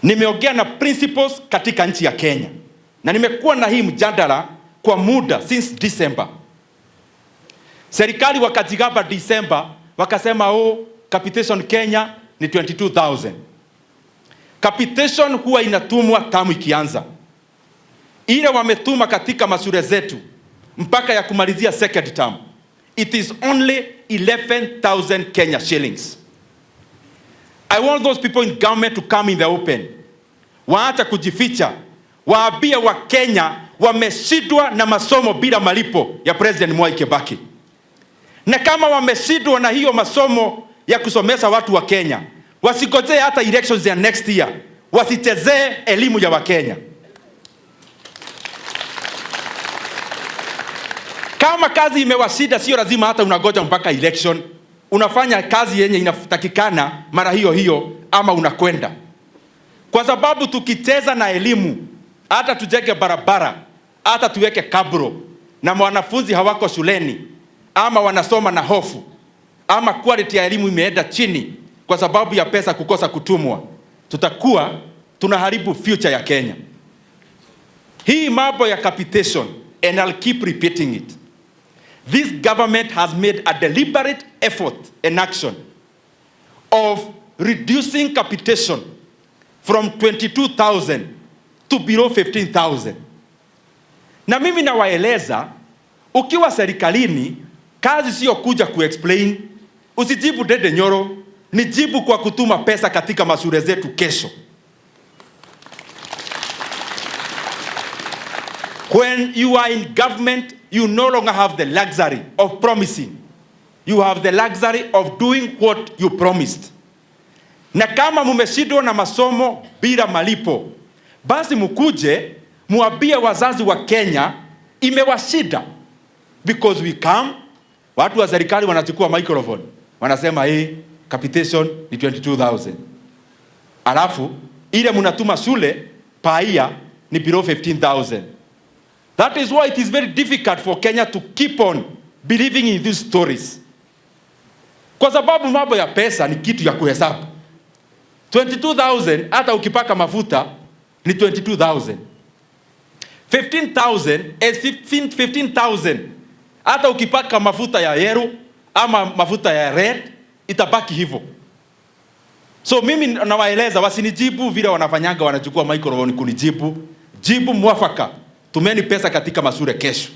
Nimeongea na principals katika nchi ya Kenya, na nimekuwa na hii mjadala kwa muda since December. Serikali wakajigamba December, wakasema capitation Kenya ni 22,000. Capitation huwa inatumwa tamu ikianza. Ile wametuma katika mashule zetu mpaka ya kumalizia second term, it is only 11,000 Kenya shillings. I want those people in government to come in the open. Waacha kujificha. Waambie wa Kenya wameshindwa na masomo bila malipo ya President Mwai Kibaki. Na kama wameshindwa na hiyo masomo ya kusomesha watu wa Kenya, wasigojee hata elections ya next year. Wasichezee elimu ya Wakenya. Kama kazi imewashida, sio lazima hata unagoja mpaka election. Unafanya kazi yenye inatakikana mara hiyo hiyo ama unakwenda. Kwa sababu tukicheza na elimu, hata tujenge barabara, hata tuweke kabro, na wanafunzi hawako shuleni ama wanasoma na hofu, ama quality ya elimu imeenda chini kwa sababu ya pesa kukosa kutumwa, tutakuwa tunaharibu future ya Kenya. Hii mambo ya capitation, and I'll keep repeating it. This government has made a deliberate effort and action of reducing capitation from 22,000 to below 15,000. Na mimi nawaeleza, ukiwa serikalini, kazi sio kuja kuexplain, usijibu Dede Nyoro, nijibu kwa kutuma pesa katika mashule zetu kesho. When you are in government, you no longer have the luxury of promising. You have the luxury of doing what you promised. Na kama mumeshindwa na masomo bila malipo, basi mukuje muambie wazazi wa Kenya imewashida. Because we come, watu wa serikali wanachukua microphone, wanasema capitation ni 22,000. Alafu ile munatuma shule paia ni below 15,000. That is why it is very difficult for Kenya to keep on believing in these stories. Kwa sababu mambo ya pesa ni kitu ya kuhesabu. 22,000 hata ukipaka mafuta ni 22,000. 15,000 is 15,000. Hata ukipaka mafuta ya yellow ama mafuta ya red itabaki hivyo. So mimi nawaeleza wasinijibu vile wanafanyanga, wanachukua microphone kunijibu. Jibu mwafaka. Tumeni pesa katika mashule kesho.